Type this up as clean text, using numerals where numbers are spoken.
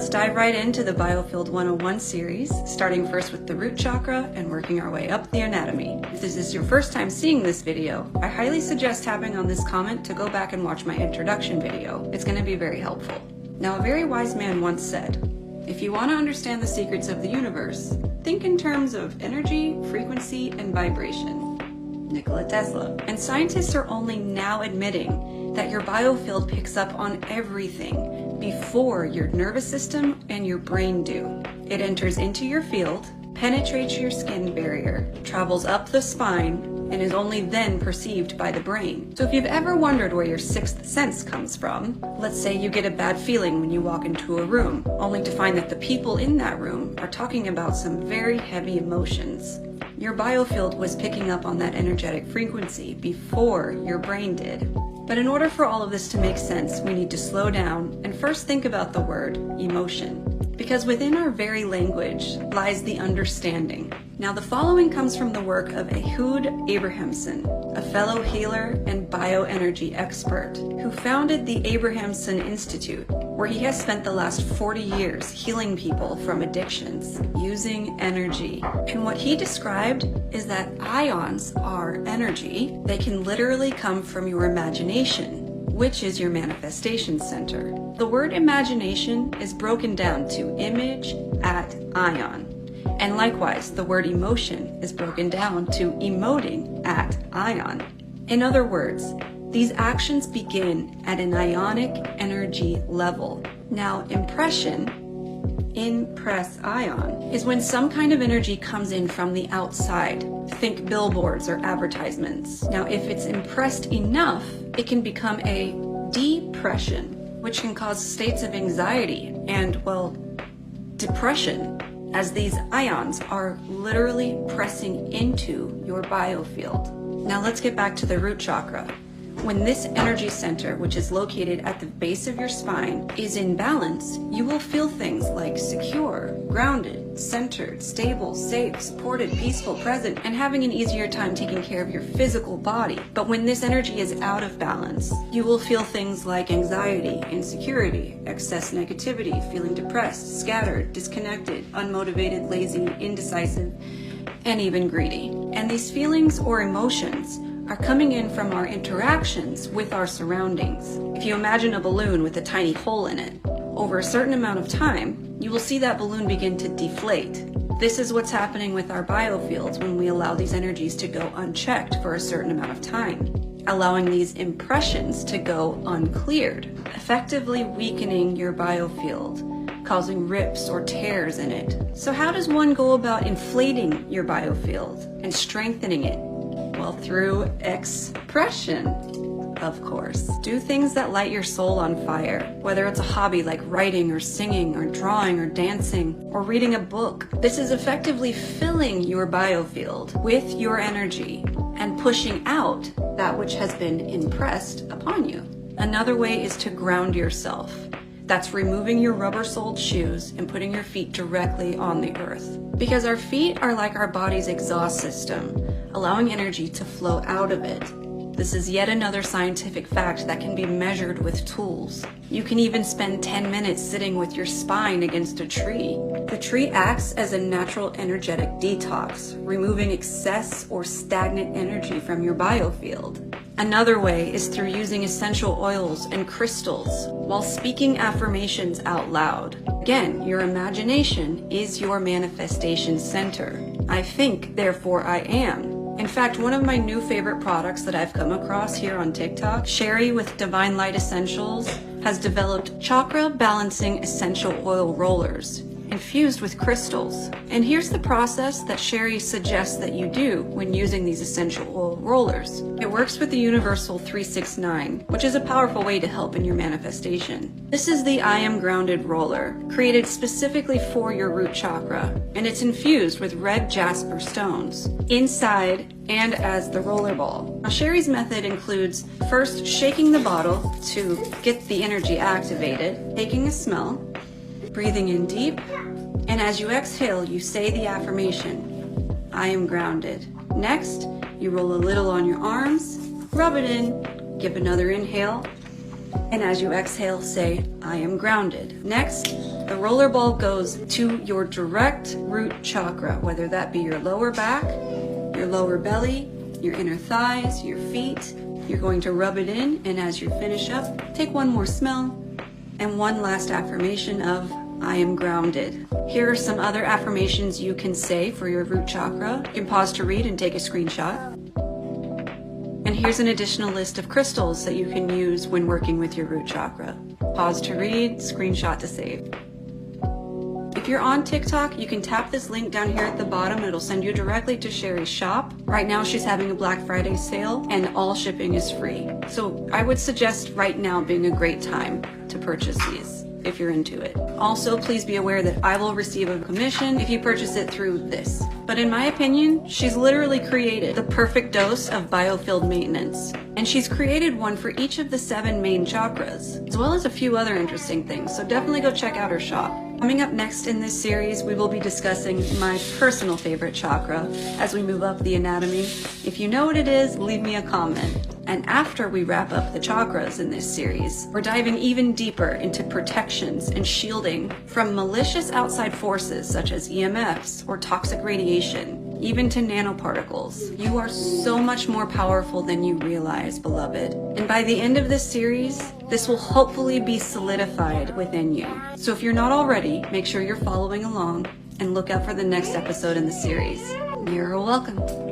Let's dive right into the Biofield 101 series, starting first with the root chakra and working our way up the anatomy. If this is your first time seeing this video, I highly suggest tapping on this comment to go back and watch my introduction video. It's going to be very helpful. Now, a very wise man once said, if you want to understand the secrets of the universe, think in terms of energy, frequency, and vibration. Nikola Tesla. And scientists are only now admitting that your biofield picks up on everything before your nervous system and your brain do. It enters into your field, penetrates your skin barrier, travels up the spine, and is only then perceived by the brain. So if you've ever wondered where your sixth sense comes from, let's say you get a bad feeling when you walk into a room, only to find that the people in that room are talking about some very heavy emotions. Your biofield was picking up on that energetic frequency before your brain did. But in order for all of this to make sense, we need to slow down and first think about the word emotion. Because within our very language lies the understanding. Now, the following comes from the work of Ehud Abrahamson, a fellow healer and bioenergy expert, who founded the Abrahamson Institute, where he has spent the last 40 years healing people from addictions using energy. And what he described is that ions are energy. They can literally come from your imagination, which is your manifestation center. The word imagination is broken down to image at ion. And likewise, the word emotion is broken down to emoting at ion. In other words, these actions begin at an ionic energy level. Now, impress ion, is when some kind of energy comes in from the outside. Think billboards or advertisements. Now, if it's impressed enough, it can become a depression, which can cause states of anxiety and, well, depression, as these ions are literally pressing into your biofield. Now let's get back to the root chakra. When this energy center, which is located at the base of your spine, is in balance, you will feel things like secure, grounded, centered, stable, safe, supported, peaceful, present, and having an easier time taking care of your physical body. But when this energy is out of balance, you will feel things like anxiety, insecurity, excess negativity, feeling depressed, scattered, disconnected, unmotivated, lazy, indecisive, and even greedy. And these feelings or emotions are coming in from our interactions with our surroundings. If you imagine a balloon with a tiny hole in it, over a certain amount of time, you will see that balloon begin to deflate. This is what's happening with our biofields when we allow these energies to go unchecked for a certain amount of time, allowing these impressions to go uncleared, effectively weakening your biofield, causing rips or tears in it. So how does one go about inflating your biofield and strengthening it? Well, through expression, of course. Do things that light your soul on fire, whether it's a hobby like writing or singing or drawing or dancing or reading a book. This is effectively filling your biofield with your energy and pushing out that which has been impressed upon you. Another way is to ground yourself. That's removing your rubber-soled shoes and putting your feet directly on the earth. Because our feet are like our body's exhaust system, allowing energy to flow out of it. This is yet another scientific fact that can be measured with tools. You can even spend 10 minutes sitting with your spine against a tree. The tree acts as a natural energetic detox, removing excess or stagnant energy from your biofield. Another way is through using essential oils and crystals while speaking affirmations out loud. Again, your imagination is your manifestation center. I think, therefore I am. In fact, one of my new favorite products that I've come across here on TikTok, Sherry with Divine Light Essentials, has developed chakra balancing essential oil rollers infused with crystals. And here's the process that Sherry suggests that you do when using these essential oil rollers. It works with the Universal 369, which is a powerful way to help in your manifestation. This is the I Am Grounded roller, created specifically for your root chakra, and it's infused with red jasper stones inside and as the roller ball. Now, Sherry's method includes first shaking the bottle to get the energy activated, taking a smell, breathing in deep, and as you exhale, you say the affirmation, I am grounded. Next, you roll a little on your arms, rub it in, give another inhale, and as you exhale, say, I am grounded. Next, The roller ball goes to your direct root chakra, whether that be your lower back, your lower belly, your inner thighs, your feet. You're going to rub it in, and as you finish up, take one more smell and one last affirmation of I am grounded. Here are some other affirmations you can say for your root chakra. You can pause to read and take a screenshot. And here's an additional list of crystals that you can use when working with your root chakra. Pause to read, screenshot to save. If you're on TikTok, you can tap this link down here at the bottom. It'll send you directly to Sherry's shop. Right now she's having a Black Friday sale and all shipping is free. So I would suggest right now being a great time to purchase these if you're into it. Also, please be aware that I will receive a commission if you purchase it through this. But in my opinion, she's literally created the perfect dose of biofield maintenance. And she's created one for each of the 7 main chakras, as well as a few other interesting things. So definitely go check out her shop. Coming up next in this series, we will be discussing my personal favorite chakra as we move up the anatomy. If you know what it is, leave me a comment. And after we wrap up the chakras in this series, we're diving even deeper into protections and shielding from malicious outside forces such as EMFs or toxic radiation, even to nanoparticles. You are so much more powerful than you realize, beloved. And by the end of this series, this will hopefully be solidified within you. So if you're not already, make sure you're following along and look out for the next episode in the series. You're welcome.